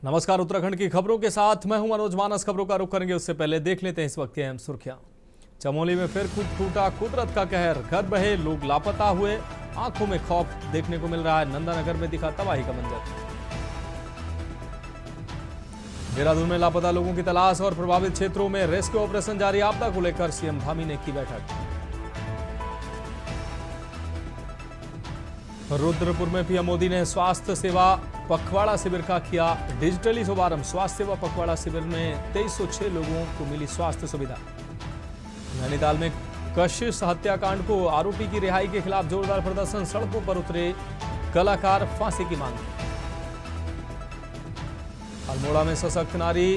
नमस्कार। उत्तराखंड की खबरों के साथ मैं हूं मनोज मानस। खबरों का रुख करेंगे उससे पहले देख लेते हैं इस वक्त की अहम सुर्खियां। चमोली में फिर टूटा कुदरत का कहर, घर बहे, लोग लापता हुए, आंखों में खौफ देखने को मिल रहा है। नंदानगर में दिखा तबाही का मंजर। देहरादून में लापता लोगों की तलाश और प्रभावित क्षेत्रों में रेस्क्यू ऑपरेशन जारी। आपदा को लेकर सीएम धामी ने की बैठक। रुद्रपुर में पीएम मोदी ने स्वास्थ्य सेवा पखवाड़ा शिविर का किया डिजिटली शुभारंभ। स्वास्थ्य सेवा पखवाड़ा शिविर में 2306 लोगों को मिली स्वास्थ्य सुविधा। नैनीताल में कशिश हत्याकांड को आरोपी की रिहाई के खिलाफ जोरदार प्रदर्शन, सड़कों पर उतरे कलाकार, फांसी की मांग। अल्मोड़ा में सशक्त नारी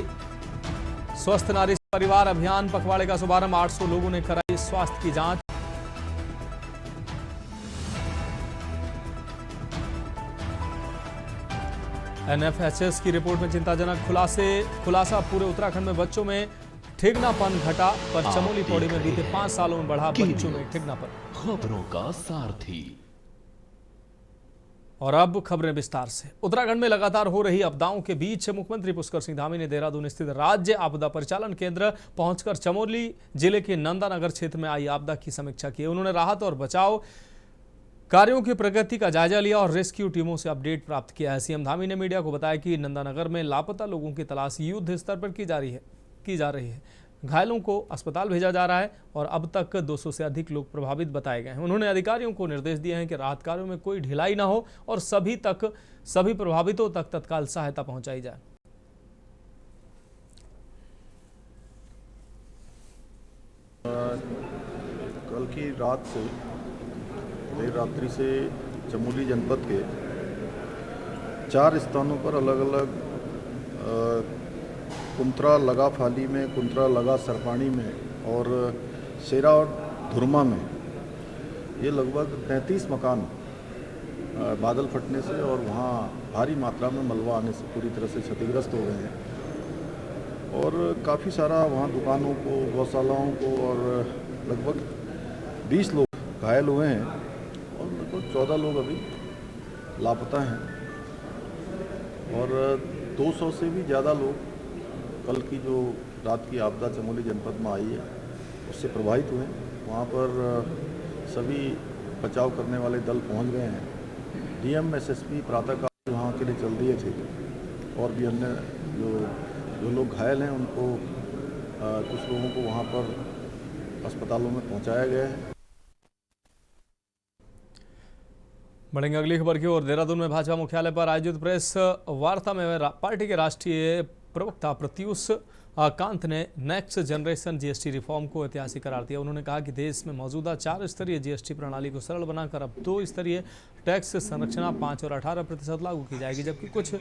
स्वस्थ नारी परिवार अभियान पखवाड़े का शुभारंभ। 800 लोगों ने कराई स्वास्थ्य की जांच। एनएफएचएस की रिपोर्ट में चिंताजनक खुलासा, पूरे उत्तराखंड में बच्चों में ठिगनापन घटा, पर चमोली पौड़ी में बीते 5 सालों में बढ़ा बच्चों में ठिगनापन। खबरों का सारथी। और अब खबरें विस्तार से। उत्तराखंड में लगातार हो रही आपदाओं के बीच मुख्यमंत्री पुष्कर सिंह धामी ने देहरादून स्थित राज्य आपदा परिचालन केंद्र पहुंचकर चमोली जिले के नंदानगर क्षेत्र में आई आपदा की समीक्षा की। उन्होंने राहत और बचाव कार्यों की प्रगति का जायजा लिया और रेस्क्यू टीमों से अपडेट प्राप्त किया है। सीएम धामी ने मीडिया को बताया कि नंदानगर में लापता लोगों की तलाश युद्ध स्तर पर की जा रही है। घायलों को अस्पताल भेजा जा रहा है और अब तक 200 से अधिक लोग प्रभावित बताए गए हैं। उन्होंने अधिकारियों को निर्देश दिए हैं कि राहत कार्यों में कोई ढिलाई न हो और सभी प्रभावितों तक तत्काल सहायता पहुंचाई जाए। कल की रात से देर रात्रि से चमोली जनपद के 4 स्थानों पर अलग अलग कुंत्रा लगा फाली में, कुंत्रा लगा सरपाणी में और शेरा और धुरमा में ये लगभग 33 मकान बादल फटने से और वहाँ भारी मात्रा में मलबा आने से पूरी तरह से क्षतिग्रस्त हो गए हैं। और काफ़ी सारा वहाँ दुकानों को, गौशालाओं को और लगभग 20 लोग घायल हुए हैं और लगभग 14 लोग अभी लापता हैं और 200 से भी ज़्यादा लोग कल की जो रात की आपदा चमोली जनपद में आई है उससे प्रभावित हुए। वहाँ पर सभी बचाव करने वाले दल पहुँच गए हैं। डीएम एसएसपी प्रातःकाल वहाँ के लिए चल दिए थे और भी अन्य जो लोग घायल हैं उनको कुछ लोगों को वहाँ पर अस्पतालों में पहुँचाया गया है। बढ़ेंगे अगली खबर की ओर। देहरादून में भाजपा मुख्यालय पर आयोजित प्रेस वार्ता में पार्टी के राष्ट्रीय प्रवक्ता प्रत्युष कांत ने नेक्स्ट जनरेशन जीएसटी रिफॉर्म को ऐतिहासिक करार दिया। उन्होंने कहा कि देश में मौजूदा 4 स्तरीय जीएसटी प्रणाली को सरल बनाकर अब 2 स्तरीय टैक्स संरचना 5 और 18% लागू की जाएगी, जबकि कुछ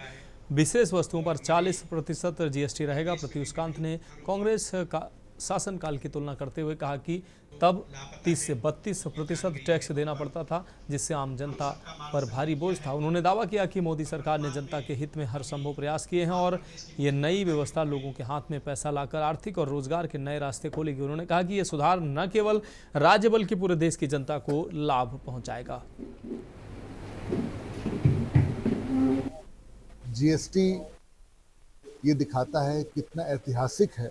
विशेष वस्तुओं पर 40% जीएसटी रहेगा। प्रत्युष कांत ने कांग्रेस का शासनकाल की तुलना करते हुए कहा कि तब 30 से 32% टैक्स देना पड़ता था, जिससे आम जनता पर भारी बोझ था। उन्होंने दावा किया कि मोदी सरकार ने जनता के हित में हर संभव प्रयास किए हैं और ये नई व्यवस्था लोगों के हाथ में पैसा लाकर आर्थिक और रोजगार के नए रास्ते खोलेगी। उन्होंने कहा कि ये सुधार न केवल राज्य बल्कि पूरे देश की जनता को लाभ पहुंचाएगा। जीएसटी ये दिखाता है कितना ऐतिहासिक है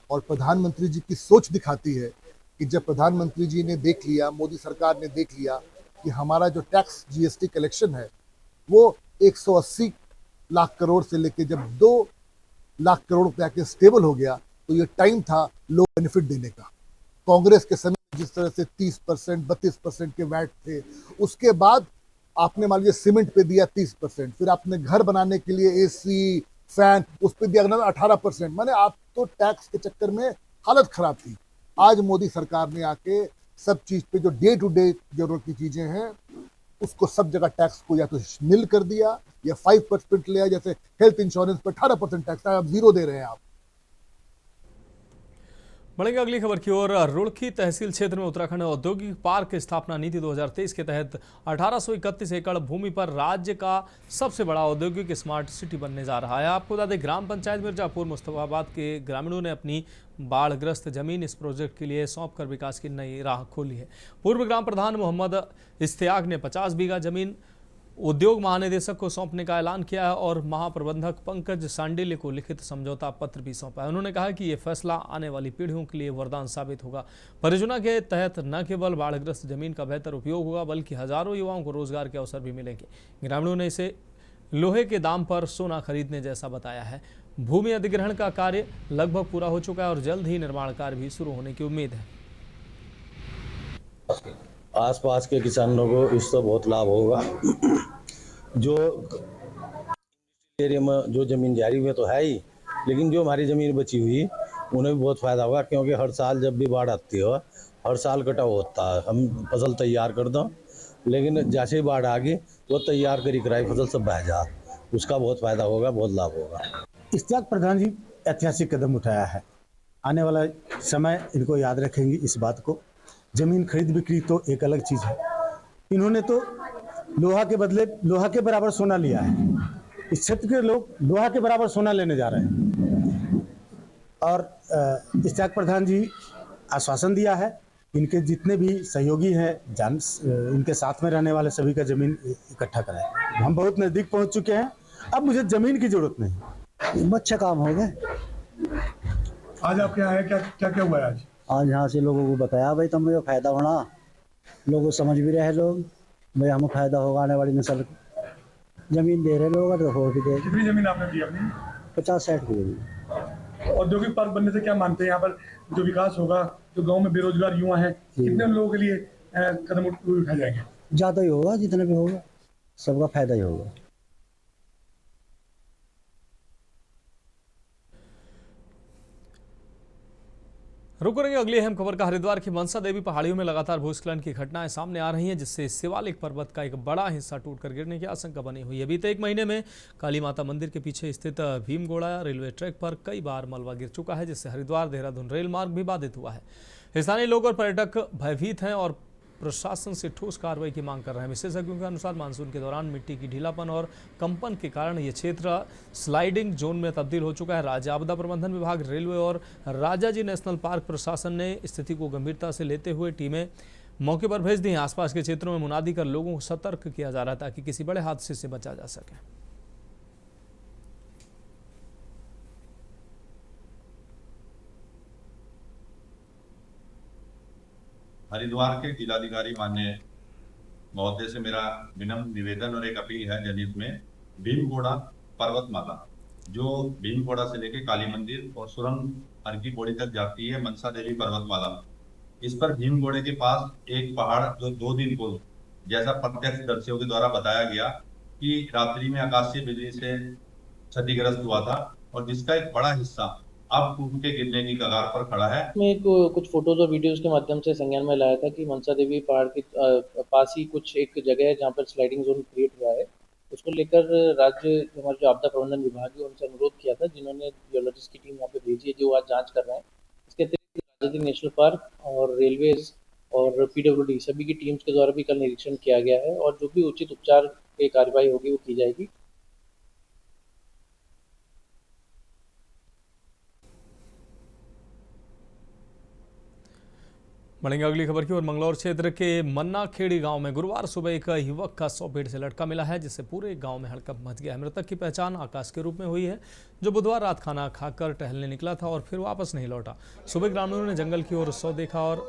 और प्रधानमंत्री जी की सोच दिखाती है कि जब प्रधानमंत्री जी ने देख लिया, मोदी सरकार ने देख लिया कि हमारा जो टैक्स जीएसटी कलेक्शन है वो 180 लाख करोड़ से लेके जब 2 लाख करोड़ रुपए आके स्टेबल हो गया, तो ये टाइम था लो बेनिफिट देने का। कांग्रेस के समय जिस तरह से 30%, 32% के वैट थे, उसके बाद आपने मान लीजिए सीमेंट पे दिया 30%, फिर आपने घर बनाने के लिए एसी, फैन उस पर दिया 18%। माने आप तो टैक्स के चक्कर में हालत खराब थी। आज मोदी सरकार ने आके सब चीज पे जो डे टू डे जरूरत की चीजें हैं उसको सब जगह टैक्स को या तो निल कर दिया या 5% लिया। जैसे हेल्थ इंश्योरेंस पर 18% टैक्स है, अब 0 दे रहे हैं आप। बढ़ेंगे अगली खबर की ओर। रुड़की तहसील क्षेत्र में उत्तराखंड औद्योगिक पार्क स्थापना नीति 2023 के तहत 1831 एकड़ भूमि पर राज्य का सबसे बड़ा औद्योगिक स्मार्ट सिटी बनने जा रहा है। आपको बता दें, ग्राम पंचायत मिर्जापुर मुस्तफाबाद के ग्रामीणों ने अपनी बाढ़ग्रस्त जमीन इस प्रोजेक्ट के लिए सौंपकर विकास की नई राह खोली है। पूर्व ग्राम प्रधान मोहम्मद इश्तियाक ने 50 बीघा जमीन उद्योग महानिदेशक को सौंपने का ऐलान किया है और महाप्रबंधक पंकज सांडिल्य को लिखित समझौता पत्र भी सौंपा है। उन्होंने कहा कि ये फैसला आने वाली पीढ़ियों के लिए वरदान साबित होगा। परियोजना के तहत न केवल बाढ़ग्रस्त जमीन का बेहतर उपयोग होगा बल्कि हजारों युवाओं को रोजगार के अवसर भी मिलेंगे। ग्रामीणों ने इसे लोहे के दाम पर सोना खरीदने जैसा बताया है। भूमि अधिग्रहण का कार्य लगभग पूरा हो चुका है और जल्द ही निर्माण कार्य भी शुरू होने की उम्मीद है। आसपास के किसानों को इससे बहुत लाभ होगा। जो एरिया में जो जमीन जारी हुई तो है ही, लेकिन जो हमारी जमीन बची हुई उन्हें भी बहुत फायदा होगा, क्योंकि हर साल जब भी बाढ़ आती हो हर साल कटाव होता है। हम फसल तैयार कर दो, लेकिन जैसे ही बाढ़ आ गई वो तैयार करी कराई फसल सब बह जा, उसका बहुत फायदा होगा, बहुत लाभ होगा। इश्तियाक प्रधान जी ऐतिहासिक कदम उठाया है। आने वाला समय इनको याद रखेंगे इस बात को। जमीन खरीद बिक्री तो एक अलग चीज़ है, इन्होंने तो लोहा के बदले लोहा के बराबर सोना लिया है। इस क्षेत्र के लोग लोहा के बराबर सोना लेने जा रहे हैं। और इश्तियाक प्रधान जी आश्वासन दिया है, इनके जितने भी सहयोगी हैं इनके साथ में रहने वाले सभी का जमीन इकट्ठा कराएं। हम बहुत नज़दीक पहुंच चुके हैं, अब मुझे जमीन की जरूरत नहीं। अच्छा काम हो गए। आज आपके यहाँ है क्या क्या हुआ है आज यहाँ से लोगों को बताया भाई तुम मुझे फायदा होना, लोगों समझ भी रहे लोग भाई हमें फायदा होगा, आने वाली नस्ल जमीन दे रहे लोग तो हो भी दे। कितनी जमीन आपने दी अपनी? 50-60 की। औद्योगिक पार्क बनने से क्या मानते हैं यहाँ पर जो विकास होगा, जो गांव में बेरोजगार युवा हैं, कितने लोगों के लिए कदम उठाए जाएंगे? ज़्यादा ही होगा, जितना भी होगा सबका फायदा ही होगा। रुक करेंगे अगली अहम खबर का। हरिद्वार की मनसा देवी पहाड़ियों में लगातार भूस्खलन की घटनाएं सामने आ रही हैं, जिससे शिवालिक पर्वत का एक बड़ा हिस्सा टूटकर गिरने की आशंका बनी हुई है। बीते एक महीने में काली माता मंदिर के पीछे स्थित भीमगोड़ा रेलवे ट्रैक पर कई बार मलबा गिर चुका है, जिससे हरिद्वार देहरादून रेल मार्ग भी बाधित हुआ है। स्थानीय लोग और पर्यटक भयभीत हैं और प्रशासन से ठोस कार्रवाई की मांग कर रहे हैं। विशेषज्ञों के अनुसार मानसून के दौरान मिट्टी की ढीलापन और कंपन के कारण ये क्षेत्र स्लाइडिंग जोन में तब्दील हो चुका है। राज्य आपदा प्रबंधन विभाग, रेलवे और राजाजी नेशनल पार्क प्रशासन ने स्थिति को गंभीरता से लेते हुए टीमें मौके पर भेज दी हैं। आसपास के क्षेत्रों में मुनादी कर लोगों को सतर्क किया जा रहा है ताकि किसी बड़े हादसे से बचा जा सके। हरिद्वार के जिलाधिकारी माननीय महोदय से मेरा विनम्र निवेदन और एक अपील है जनहित में। भीमगोड़ा पर्वतमाला जो भीमगोड़ा से लेके काली मंदिर और सुरंग हर की पौड़ी तक जाती है, मनसा देवी पर्वतमाला, इस पर भीमगोड़े के पास एक पहाड़ जो 2 दिन पूर्व जैसा प्रत्यक्षदर्शियों के द्वारा बताया गया कि रात्रि में आकाशीय बिजली से क्षतिग्रस्त हुआ था और जिसका एक बड़ा हिस्सा अब टूट के गिरने की कगार पर खड़ा है। में कुछ फोटोज और वीडियोस के माध्यम से संज्ञान में लाया था कि मनसा देवी पहाड़ के पास ही कुछ एक जगह है जहां पर स्लाइडिंग जोन क्रिएट हुआ है। उसको लेकर राज्य हमारे जो आपदा प्रबंधन विभाग है उनसे अनुरोध किया था, जिन्होंने जियोलॉजिस्ट की टीम वहाँ पे भेजी है जो आज जांच कर रहे हैं। इसके अतिरिक्त राजाजी नेशनल पार्क और रेलवेज और PWD सभी की टीम्स के द्वारा भी कल निरीक्षण किया गया है और जो भी उचित उपचार की कार्रवाई होगी वो की जाएगी। बढ़ेंगे अगली खबर की ओर। मंगलौर क्षेत्र के मन्नाखेड़ी गांव में गुरुवार सुबह एक युवक का 100 पेड़ से लटका मिला है, जिससे पूरे गांव में हड़कंप मच गया है। मृतक की पहचान आकाश के रूप में हुई है, जो बुधवार रात खाना खाकर टहलने निकला था और फिर वापस नहीं लौटा। सुबह ग्रामीणों ने जंगल की ओर 100 देखा और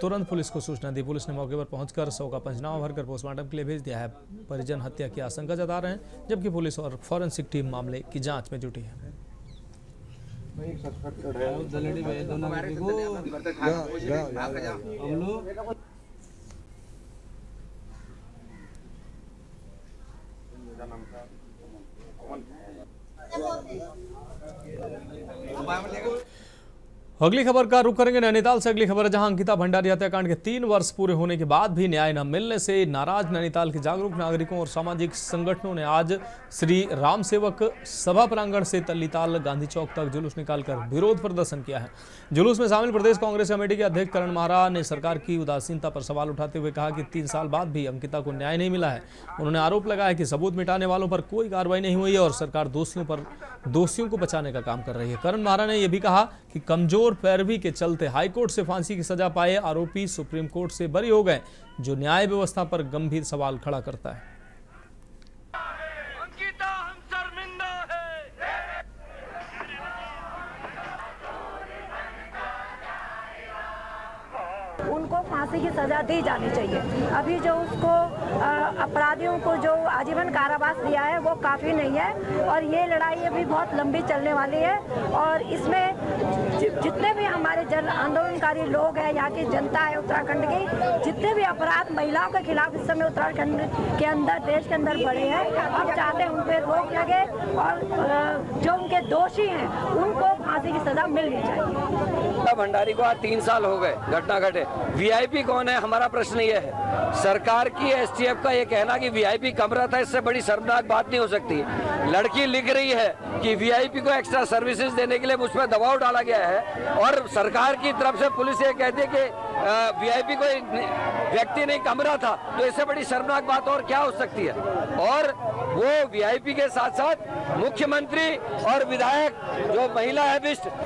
तुरंत पुलिस को सूचना दी। पुलिस ने मौके पर पहुंचकर 100 का पंचनामा भरकर पोस्टमार्टम के लिए भेज दिया है। परिजन हत्या की आशंका जता रहे हैं, जबकि पुलिस और फॉरेंसिक टीम मामले की जाँच में जुटी है। अगली खबर का रुख करेंगे नैनीताल से। अगली खबर है जहां अंकिता भंडारी हत्याकांड के 3 वर्ष पूरे होने के बाद भी न्याय न मिलने से नाराज नैनीताल के जागरूक नागरिकों और सामाजिक संगठनों ने आज श्री राम सेवक सभा प्रांगण से तल्लीताल गांधी चौक तक जुलूस निकालकर विरोध प्रदर्शन किया है। जुलूस में शामिल प्रदेश कांग्रेस कमेटी के अध्यक्ष करण महारा ने सरकार की उदासीनता पर सवाल उठाते हुए कहा कि 3 साल बाद भी अंकिता को न्याय नहीं मिला है। उन्होंने आरोप लगाया कि सबूत मिटाने वालों पर कोई कार्रवाई नहीं हुई है और सरकार दोषियों को बचाने का काम कर रही है। करण महारा ने यह भी कहा कि कमजोर पैरवी के चलते हाईकोर्ट से फांसी की सजा पाए आरोपी सुप्रीम कोर्ट से बरी हो गए, जो न्याय व्यवस्था पर गंभीर सवाल खड़ा करता है। फांसी की सज़ा दी जानी चाहिए। अभी जो उसको अपराधियों को जो आजीवन कारावास दिया है वो काफ़ी नहीं है और ये लड़ाई अभी बहुत लंबी चलने वाली है। और इसमें जितने भी हमारे जन आंदोलनकारी लोग हैं, यहाँ की जनता है उत्तराखंड की, जितने भी अपराध महिलाओं के खिलाफ इस समय उत्तराखंड के अंदर, देश के अंदर बढ़े हैं, हम चाहते हैं उन पर रोक लगे और जो उनके दोषी हैं उनको फांसी की सजा मिलनी चाहिए। भंडारी को आज 3 साल हो गए घटना घटे। वीआईपी कौन है, हमारा प्रश्न ये है। सरकार की एसटीएफ का ये कहना कि वीआईपी कमरा था, इससे बड़ी शर्मनाक बात नहीं हो सकती। लड़की लिख रही है कि वीआईपी को एक्स्ट्रा सर्विसेज देने के लिए मुझ पर दबाव डाला गया है और सरकार की तरफ से पुलिस ये कहती है कि वीआईपी कोई व्यक्ति नहीं कमरा था, तो इससे बड़ी शर्मनाक बात और क्या हो सकती है। और वो वीआईपी के साथ साथ मुख्यमंत्री और विधायक जो महिला है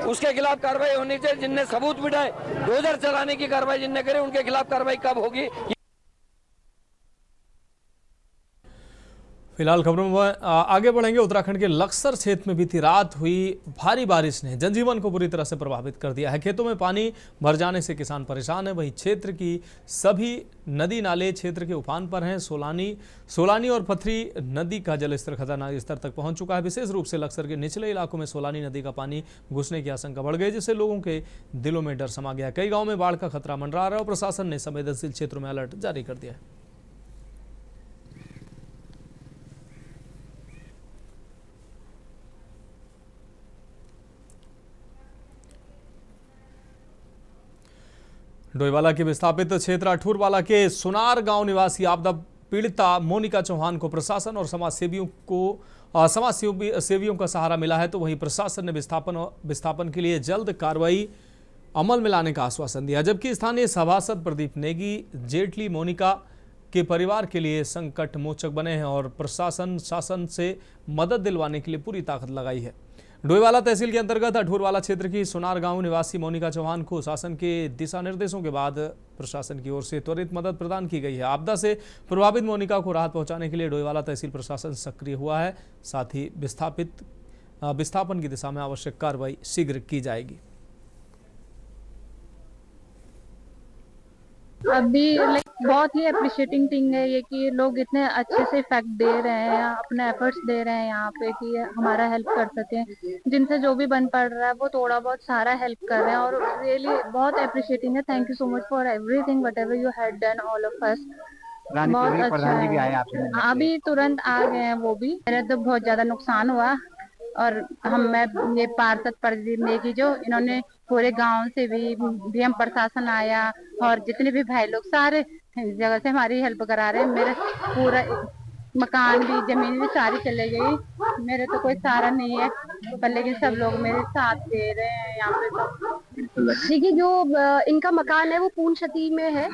उसके खिलाफ कार्रवाई होनी चाहिए। जिनने सबूत मिटाए, डोजर चलाने की कार्रवाई जिनने करे, उनके खिलाफ कार्रवाई कब होगी। फिलहाल खबरों में आगे बढ़ेंगे। उत्तराखंड के लक्सर क्षेत्र में बीती रात हुई भारी बारिश ने जनजीवन को बुरी तरह से प्रभावित कर दिया है। खेतों में पानी भर जाने से किसान परेशान है। वहीं क्षेत्र की सभी नदी नाले क्षेत्र के उफान पर हैं। सोलानी और पथरी नदी का जलस्तर खतरनाक स्तर तक पहुंच चुका है। विशेष रूप से लक्सर के निचले इलाकों में सोलानी नदी का पानी घुसने की आशंका बढ़ गई, जिससे लोगों के दिलों में डर समा गया। कई गाँव में बाढ़ का खतरा मंडरा रहा है और प्रशासन ने संवेदनशील क्षेत्रों में अलर्ट जारी कर दिया है। डोईवाला के विस्थापित क्षेत्र अठूरवाला के सुनार गांव निवासी आपदा पीड़िता मोनिका चौहान को प्रशासन और समाज सेवियों का सहारा मिला है। तो वहीं प्रशासन ने विस्थापन के लिए जल्द कार्रवाई अमल में लाने का आश्वासन दिया, जबकि स्थानीय सभासद प्रदीप नेगी जेटली मोनिका के परिवार के लिए संकट मोचक बने हैं और प्रशासन शासन से मदद दिलवाने के लिए पूरी ताकत लगाई है। डोईवाला तहसील के अंतर्गत अठूरवाला क्षेत्र की सुनार गांव निवासी मोनिका चौहान को शासन के दिशा निर्देशों के बाद प्रशासन की ओर से त्वरित मदद प्रदान की गई है। आपदा से प्रभावित मोनिका को राहत पहुंचाने के लिए डोईवाला तहसील प्रशासन सक्रिय हुआ है। साथ ही विस्थापन की दिशा में आवश्यक कार्रवाई शीघ्र की जाएगी। अभी बहुत ही अप्रिशिएटिंग थिंग है ये कि लोग इतने अच्छे से इफेक्ट दे रहे हैं, अपने एफर्ट्स दे रहे हैं यहाँ पे कि हमारा हेल्प कर सकें। जिनसे जो भी बन पड़ रहा है वो थोड़ा बहुत सारा हेल्प कर रहे हैं और रियली बहुत अप्रिशिएटिंग है। Thank you so much for everything whatever you had done all of us. बहुत अच्छा है। अभी तुरंत आ गए हैं वो भी। मेरा तो बहुत ज्यादा नुकसान हुआ और मैं ये पार्षद प्रदीप नेगी जो इन्होंने पूरे गांव से भी डीएम प्रशासन आया और जितने भी भाई लोग सारे जगह से हमारी हेल्प करा रहे हैं। मेरे पूरा मकान भी जमीन भी सारी चले गई। मेरे तो कोई सहारा नहीं है पर लेकिन सब लोग मेरे साथ दे रहे हैं यहाँ पे। तो देखिए जो इनका मकान है वो पूर्ण क्षति में है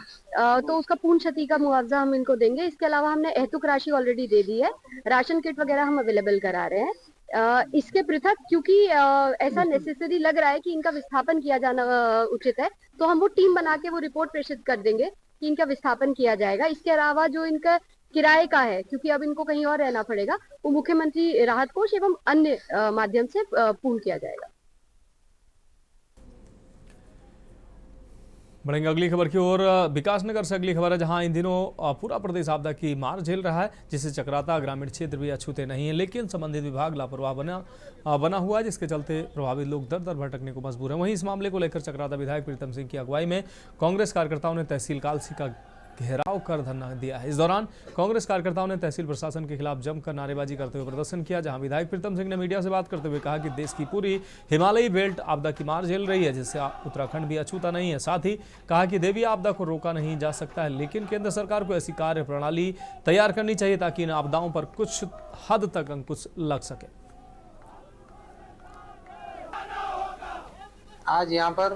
तो उसका पूर्ण क्षति का मुआवजा हम इनको देंगे। इसके अलावा हमने एहतुक राशि ऑलरेडी दे दी है। राशन किट वगैरह हम अवेलेबल करा रहे हैं। इसके पृथक क्योंकि ऐसा नेसेसरी लग रहा है कि इनका विस्थापन किया जाना उचित है तो हम वो टीम बना के वो रिपोर्ट प्रेषित कर देंगे कि इनका विस्थापन किया जाएगा। इसके अलावा जो इनका किराए का है क्योंकि अब इनको कहीं और रहना पड़ेगा वो मुख्यमंत्री राहत कोष एवं अन्य माध्यम से पूर्ण किया जाएगा। बढ़ेंगे अगली खबर की ओर। विकासनगर से अगली खबर है, जहां इन दिनों पूरा प्रदेश आपदा की मार झेल रहा है, जिसे चक्राता ग्रामीण क्षेत्र भी अछूते नहीं है। लेकिन संबंधित विभाग लापरवाह बना हुआ है, जिसके चलते प्रभावित लोग दर दर भटकने को मजबूर हैं। वहीं इस मामले को लेकर चक्राता विधायक प्रीतम सिंह की अगुवाई में कांग्रेस कार्यकर्ताओं ने तहसील कालसी का घेराव कर धरना दिया है। इस दौरान कांग्रेस कार्यकर्ताओं ने तहसील प्रशासन के खिलाफ जमकर नारेबाजी करते हुए प्रदर्शन किया, जहां विधायक प्रीतम सिंह ने मीडिया से बात करते हुए कहा कि देश की पूरी हिमालयी बेल्ट आपदा की मार झेल रही है, जिससे उत्तराखंड भी अछूता नहीं है। साथ ही कहा कि देवी आपदा को रोका नहीं जा सकता है, लेकिन केंद्र सरकार को ऐसी कार्य प्रणाली तैयार करनी चाहिए ताकि इन आपदाओं पर कुछ हद तक अंकुश लग सके। आज यहाँ पर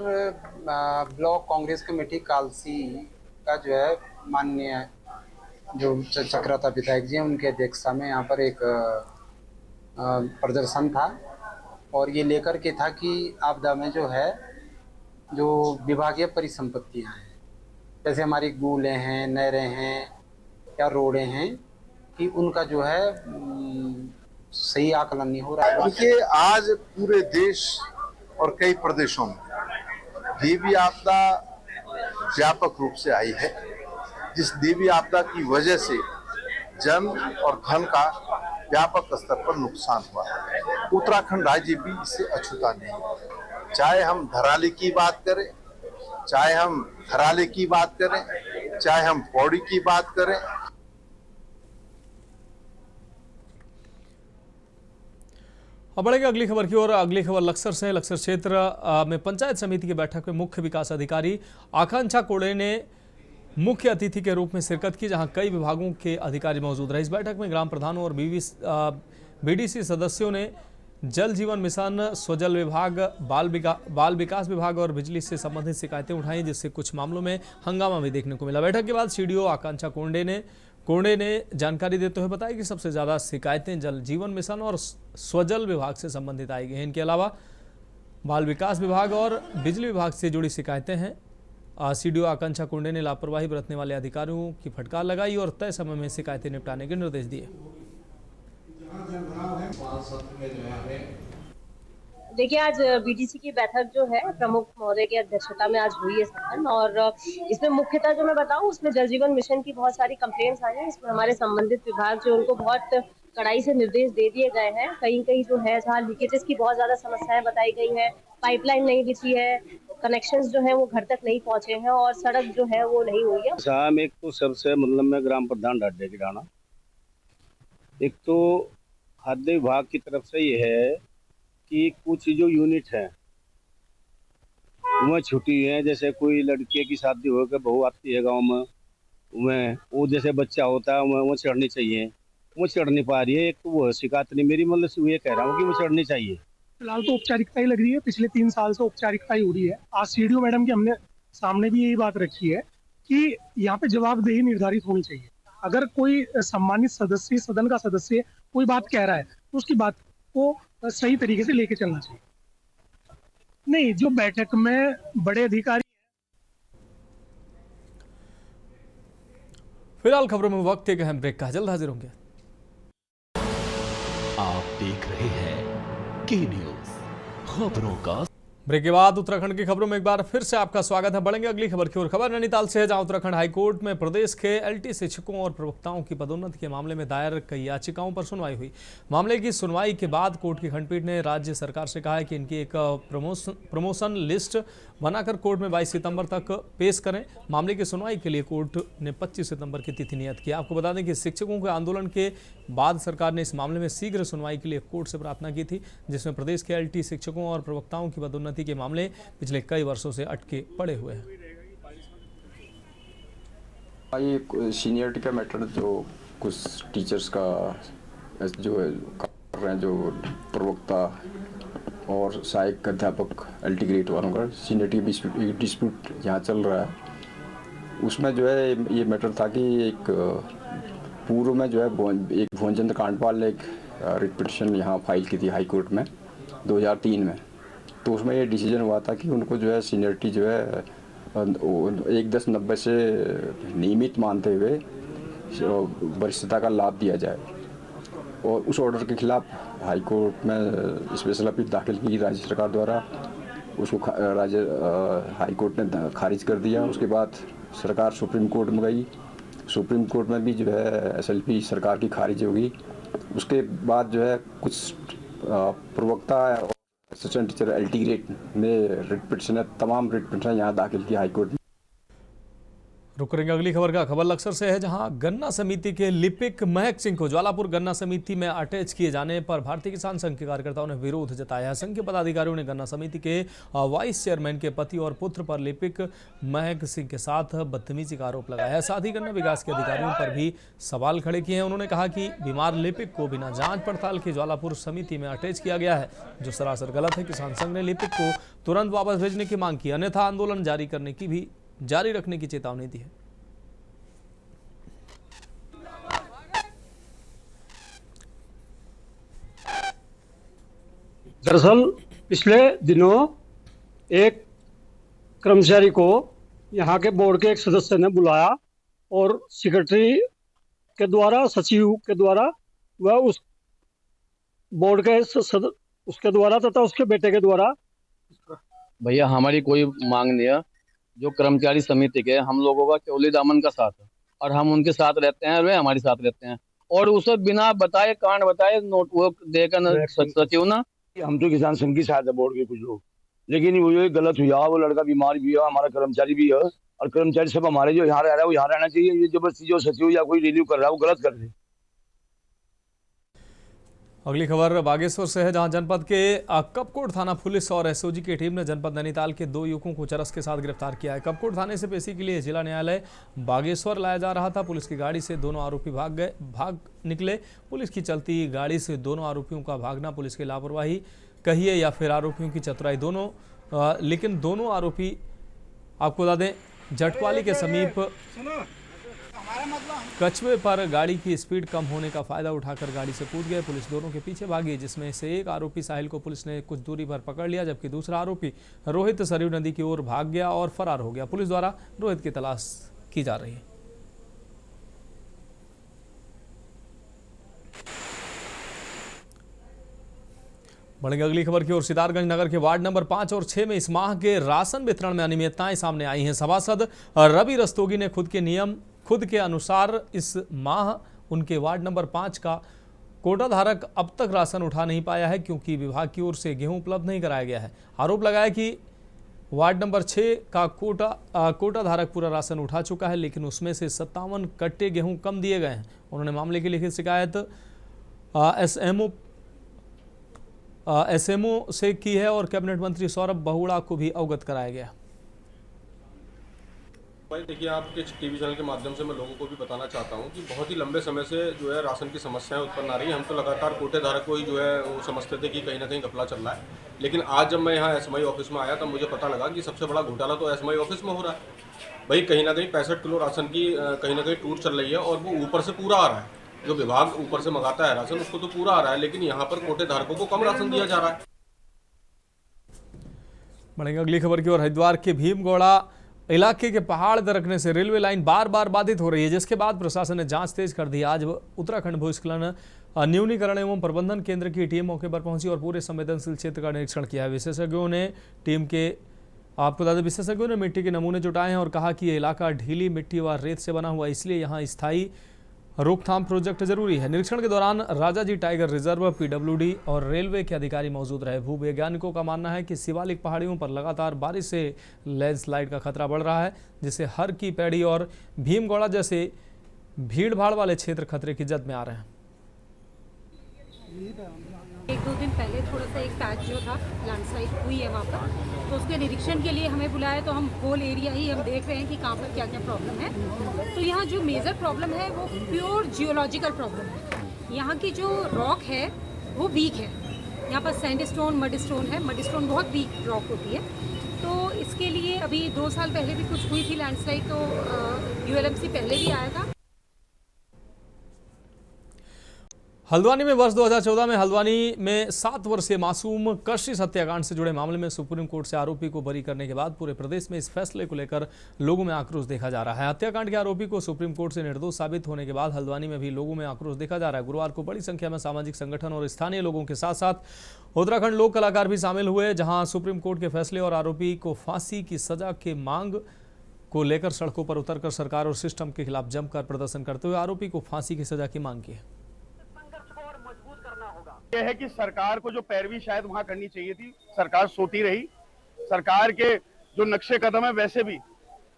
ब्लॉक कांग्रेस कमेटी कालसी का जो है माननीय जो चक्राता विधायक जी हैं उनके अध्यक्षता में यहाँ पर एक प्रदर्शन था और ये लेकर के था कि आपदा में जो है जो विभागीय परिसंपत्तियाँ हैं जैसे हमारी गूलें हैं, नहरें हैं या रोडें हैं कि उनका जो है सही आकलन नहीं हो रहा है। देखिए आज पूरे देश और कई प्रदेशों में देवी आपदा व्यापक रूप से आई है, जिस देवी आपदा की वजह से जन और धन का व्यापक स्तर पर नुकसान हुआ है। उत्तराखंड राज्य भी इससे अछूता नहीं है। चाहे हम धराली की बात करें, चाहे हम धराली की बात करें, चाहे हम पौड़ी की बात करें। अब बढ़ेंगे अगली खबर की ओर। अगली खबर लक्सर से। लक्सर क्षेत्र में पंचायत समिति की बैठक में मुख्य विकास अधिकारी आकांक्षा कोड़े ने मुख्य अतिथि के रूप में शिरकत की, जहां कई विभागों के अधिकारी मौजूद रहे। इस बैठक में ग्राम प्रधानों और बीडीसी सदस्यों ने जल जीवन मिशन, स्वजल विभाग, बाल विकास विभाग और बिजली से संबंधित शिकायतें उठाई, जिससे कुछ मामलों में हंगामा भी देखने को मिला। बैठक के बाद सीडीओ आकांक्षा कोंडे ने जानकारी देते हुए बताया कि सबसे ज़्यादा शिकायतें जल जीवन मिशन और स्वजल विभाग से संबंधित आई गई हैं। इनके अलावा बाल विकास विभाग और बिजली विभाग से जुड़ी शिकायतें हैं। सीडीओ आकांक्षा कोंडे ने लापरवाही बरतने वाले अधिकारियों की फटकार लगाई और तय समय में शिकायतें निपटाने के निर्देश दिए। देखिए, आज बीडीसी की बैठक जो है प्रमुख महोदय की अध्यक्षता में आज हुई है सदन, और इसमें मुख्यतः जो मैं बताऊं, उसमें जल जीवन मिशन की बहुत सारी कंप्लेंट्स आई हैं। इसमें हमारे संबंधित विभाग जो उनको बहुत कड़ाई से निर्देश दे दिए गए हैं। कहीं जो है जहाँ लीकेजेस की बहुत ज्यादा समस्याएं बताई गई है, पाइपलाइन नहीं बिछी है, कनेक्शंस जो है वो घर तक नहीं पहुंचे हैं और सड़क जो है वो नहीं हुई है। साहब, एक तो सबसे मतलब मैं ग्राम प्रधान डाडे की डाना, एक तो खाद्य विभाग की तरफ से ये है कि कुछ जो यूनिट है वह छुट्टी है। जैसे कोई लड़के की शादी होकर बहू आती है गांव में वो जैसे बच्चा होता है वो चढ़नी चाहिए, वो चढ़ नहीं पा रही है। एक तो वो शिकायत नहीं मेरी, मतलब से ये कह रहा हूँ कि वो चढ़नी चाहिए। फिलहाल तो औपचारिकता ही लग रही है, पिछले 3 साल से औपचारिकता ही हो रही है। आज सीडीओ मैडम की हमने सामने भी यही बात रखी है कि यहाँ पे जवाबदेही निर्धारित होनी चाहिए। अगर कोई सम्मानित सदस्य, सदन का सदस्य कोई बात कह रहा है तो उसकी बात को सही तरीके से लेके चलना चाहिए। नहीं, जो बैठक में बड़े अधिकारी। फिलहाल खबरों में वक्त एक अहम ब्रेक का, जल्द हाजिर होंगे। आप देख रहे हैं के न्यूज खबरों का। ब्रेक के बाद उत्तराखंड की खबरों में एक बार फिर से आपका स्वागत है। बढ़ेंगे अगली खबर की ओर। खबर नैनीताल से है, जहां उत्तराखंड हाईकोर्ट में प्रदेश के एलटी शिक्षकों और प्रवक्ताओं की पदोन्नति के मामले में दायर कई याचिकाओं पर सुनवाई हुई। मामले की सुनवाई के बाद कोर्ट की खंडपीठ ने राज्य सरकार से कहा है कि इनकी एक प्रमोशन लिस्ट बनाकर कोर्ट में 22 सितंबर तक पेश करें। मामले की सुनवाई के लिए कोर्ट ने 25 सितंबर की तिथि नियत की। आपको बता दें कि शिक्षकों के आंदोलन के बाद सरकार ने इस मामले में शीघ्र सुनवाई के लिए कोर्ट से प्रार्थना की थी, जिसमें प्रदेश के एलटी शिक्षकों और प्रवक्ताओं की पदोन्नति के मामले पिछले कई वर्षों से अटके पड़े हुए हैं। ये सीनियरिटी का मैटर जो कुछ टीचर्स का जो कर रहे हैं, जो प्रवक्ता और सहायक अध्यापक एलटी ग्रेड वालों का सीनियरिटी डिस्प्यूट यहाँ चल रहा है, उसमें जो है ये मैटर था कि एक पूर्व में जो है एक भुवनचंद्र कांडपाल ने एक रिट पिटीशन यहाँ फाइल की थी हाई कोर्ट में 2003 में। तो उसमें ये डिसीजन हुआ था कि उनको जो है सीनियरिटी जो है 1/10/90 से नियमित मानते हुए वरिष्ठता का लाभ दिया जाए, और उस ऑर्डर के खिलाफ हाई कोर्ट में स्पेशल अपील दाखिल की राज्य सरकार द्वारा। उसको राज्य हाई कोर्ट ने खारिज कर दिया। उसके बाद सरकार सुप्रीम कोर्ट में गई, सुप्रीम कोर्ट में भी जो है एसएलपी सरकार की खारिज होगी। उसके बाद जो है कुछ प्रवक्ता और असिस्टेंट टीचर एलटी ग्रेड में रिट पिटीशन है, तमाम रिट पिटीशन यहाँ दाखिल की हाई कोर्ट में। रुक करेंगे अगली खबर का। खबर लक्सर से है, जहां गन्ना समिति के लिपिक महक सिंह को ज्वालापुर गन्ना समिति में अटैच किए जाने पर भारतीय किसान संघ के कार्यकर्ताओं ने विरोध जताया है। संघ के पदाधिकारियों ने गन्ना समिति के वाइस चेयरमैन के पति और पुत्र पर लिपिक महक सिंह के साथ बदतमीजी का आरोप लगाया है। साथ ही गन्ना विकास के अधिकारियों पर भी सवाल खड़े किए हैं। उन्होंने कहा कि बीमार लिपिक को बिना जाँच पड़ताल के ज्वालापुर समिति में अटैच किया गया है, जो सरासर गलत है। किसान संघ ने लिपिक को तुरंत वापस भेजने की मांग की, अन्यथा आंदोलन जारी रखने की चेतावनी दी है। दरअसल पिछले दिनों एक कर्मचारी को यहाँ के बोर्ड के एक सदस्य ने बुलाया और सेक्रेटरी के द्वारा, सचिव के द्वारा, वह उस बोर्ड के उसके द्वारा तथा उसके बेटे के द्वारा। भैया हमारी कोई मांग नहीं है, जो कर्मचारी समिति के हम लोगों का चौली दामन का साथ है और हम उनके साथ रहते हैं और वे हमारे साथ रहते हैं और उसे बिना बताए कांड बताए नोट वो देकर सचिव ना। हम तो किसान संघ की साथ है बोर्ड के कुछ लोग, लेकिन वो ये गलत हुआ, वो लड़का बीमार भी है, हमारा कर्मचारी भी है और कर्मचारी सब हमारे जो यहाँ रह रहा है वो यहाँ रहना चाहिए। ये जबरदस्ती जो सचिव या कोई रिलीव कर रहा है वो गलत कर रहे हैं। अगली खबर बागेश्वर से है, जहां जनपद के कपकोट थाना पुलिस और एसओजी की टीम ने जनपद नैनीताल के 2 युवकों को चरस के साथ गिरफ्तार किया है। कपकोट थाने से पेशी के लिए जिला न्यायालय बागेश्वर लाया जा रहा था। पुलिस की गाड़ी से दोनों आरोपी भाग निकले। पुलिस की चलती गाड़ी से दोनों आरोपियों का भागना पुलिस की लापरवाही कहिए या फिर आरोपियों की चतुराई, दोनों लेकिन दोनों आरोपी आपको बता दें जटवाली के समीप कछुए पर गाड़ी की स्पीड कम होने का फायदा उठाकर गाड़ी से कूद गए। पुलिस दोनों के पीछे भागी, जिसमें से एक आरोपी साहिल को पुलिस ने कुछ दूरी पर पकड़ लिया, जबकि दूसरा आरोपी रोहित सरयू नदी की ओर भाग गया और फरार हो गया। पुलिस द्वारा रोहित की तलाश की जा रही है। बढ़ेंगे अगली खबर की ओर। सितारगंज नगर के वार्ड नंबर 5 और 6 में इस माह के राशन वितरण में अनियमितताएं सामने आई हैं। सभासद रवि रस्तोगी ने खुद के अनुसार इस माह उनके वार्ड नंबर 5 का कोटा धारक अब तक राशन उठा नहीं पाया है, क्योंकि विभाग की ओर से गेहूं उपलब्ध नहीं कराया गया है। आरोप लगाया कि वार्ड नंबर 6 का कोटा धारक पूरा राशन उठा चुका है, लेकिन उसमें से 57 कट्टे गेहूं कम दिए गए हैं। उन्होंने मामले की लिखित शिकायत एसएमओ से की है और कैबिनेट मंत्री सौरभ बहुड़ा को भी अवगत कराया गया। भाई देखिए, आपके टीवी चैनल के माध्यम से मैं लोगों को भी बताना चाहता हूं कि बहुत ही लंबे समय से जो है राशन की समस्याएं उत्पन्न आ रही है। हम तो लगातार कोटे धारक को ही जो है वो समझते थे कि कहीं ना कहीं घपला चल रहा है, लेकिन आज जब मैं यहाँ एसएमआई ऑफिस में आया तब मुझे पता लगा कि सबसे बड़ा घोटाला तो एसएमआई ऑफिस में हो रहा है। भाई कहीं ना कहीं 65 किलो राशन की कहीं ना कहीं टूट चल रही है और वो ऊपर से पूरा आ रहा है। जो विभाग ऊपर से मंगाता है राशन उसको तो पूरा आ रहा है, लेकिन यहाँ पर कोटे धारकों को कम राशन दिया जा रहा है। बढ़ेंगे अगली खबर की ओर। हरिद्वार के भीमगौड़ा इलाके के पहाड़ दरकने से रेलवे लाइन बार बार बाधित हो रही है, जिसके बाद प्रशासन ने जांच तेज कर दी। आज उत्तराखंड भूस्खलन न्यूनीकरण एवं प्रबंधन केंद्र की टीम मौके पर पहुंची और पूरे संवेदनशील क्षेत्र का निरीक्षण किया है। विशेषज्ञों ने मिट्टी के नमूने जुटाए हैं और कहा कि यह इलाका ढीली मिट्टी व रेत से बना हुआ, इसलिए यहाँ स्थायी रोकथाम प्रोजेक्ट जरूरी है। निरीक्षण के दौरान राजाजी टाइगर रिजर्व, पीडब्ल्यूडी और रेलवे के अधिकारी मौजूद रहे। भूवैज्ञानिकों का मानना है कि शिवालिक पहाड़ियों पर लगातार बारिश से लैंडस्लाइड का खतरा बढ़ रहा है, जिससे हर की पैड़ी और भीमगौड़ा जैसे भीड़ भाड़ वाले क्षेत्र खतरे की जद में आ रहे हैं। 1-2 दिन पहले थोड़ा सा एक पैच जो था लैंडस्लाइड हुई है वहाँ पर, तो उसके निरीक्षण के लिए हमें बुलाया, तो हम होल एरिया ही हम देख रहे हैं कि कहाँ पर क्या क्या प्रॉब्लम है। तो यहाँ जो मेजर प्रॉब्लम है वो प्योर जियोलॉजिकल प्रॉब्लम है। यहाँ की जो रॉक है वो वीक है। यहाँ पर सैंडस्टोन, मडस्टोन है। मडस्टोन बहुत वीक रॉक होती है, तो इसके लिए अभी 2 साल पहले भी कुछ हुई थी लैंडस्लाइड, तो ULMC पहले भी आया था। हल्द्वानी में वर्ष 2014 में हल्द्वानी में 7 वर्षीय मासूम कशिश हत्याकांड से जुड़े मामले में सुप्रीम कोर्ट से आरोपी को बरी करने के बाद पूरे प्रदेश में इस फैसले को लेकर लोगों में आक्रोश देखा जा रहा है। हत्याकांड के आरोपी को सुप्रीम कोर्ट से निर्दोष साबित होने के बाद हल्द्वानी में भी लोगों में आक्रोश देखा जा रहा है। गुरुवार को बड़ी संख्या में सामाजिक संगठन और स्थानीय लोगों के साथ साथ उत्तराखंड लोक कलाकार भी शामिल हुए, जहां सुप्रीम कोर्ट के फैसले और आरोपी को फांसी की सजा के मांग को लेकर सड़कों पर उतरकर सरकार और सिस्टम के खिलाफ जमकर प्रदर्शन करते हुए आरोपी को फांसी की सजा की मांग की है। यह है कि सरकार को जो पैरवी शायद वहां करनी चाहिए थी, सरकार सोती रही। सरकार के जो नक्शे कदम है वैसे भी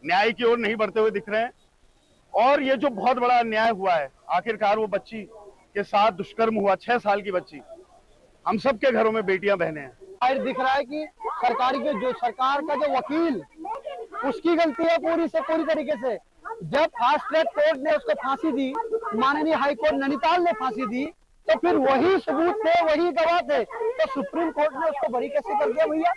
न्याय की ओर नहीं बढ़ते हुए दिख रहे हैं। और ये जो बहुत बड़ा अन्याय हुआ है, आखिरकार वो बच्ची के साथ दुष्कर्म हुआ, 6 साल की बच्ची। हम सब के घरों में बेटियां बहनें हैं। दिख रहा है कि सरकार का जो वकील, उसकी गलती है पूरी से पूरी तरीके से। जब फास्ट ट्रैक कोर्ट ने उसको फांसी दी, माननीय हाई कोर्ट नैनीताल ने फांसी दी, तो फिर वही सबूत थे, वही गवाह थे, तो सुप्रीम कोर्ट ने उसको बरी कैसे कर दिया भैया?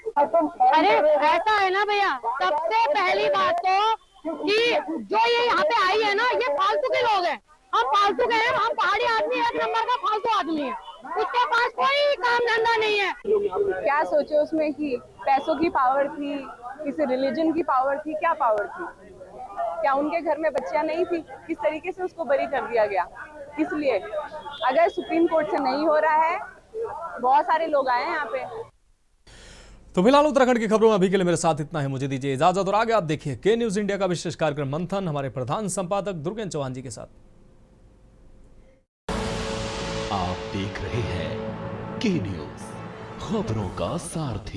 अरे ऐसा है ना भैया, सबसे पहली बात तो कि जो ये यहाँ पे आई है ना, ये फालतू के लोग हैं। हम फालतू के हैं, हम पहाड़ी आदमी 1 नंबर का फालतू आदमी है, उसके पास कोई काम धंधा नहीं है। क्या सोचे उसमें कि पैसों की पावर थी, किसी रिलीजन की पावर थी, क्या पावर थी? क्या उनके घर में बच्चियां नहीं थी? किस तरीके से उसको बरी कर दिया गया? इसलिए अगर सुप्रीम कोर्ट से नहीं हो रहा है, बहुत सारे लोग आए हैं यहाँ पे। तो फिलहाल उत्तराखंड की खबरों में अभी के लिए मेरे साथ इतना है। मुझे दीजिए इजाजत और आगे आप देखिए के न्यूज इंडिया का विशेष कार्यक्रम मंथन हमारे प्रधान संपादक दुर्गेन चौहान जी के साथ। आप देख रहे हैं के न्यूज, खबरों का सारथी।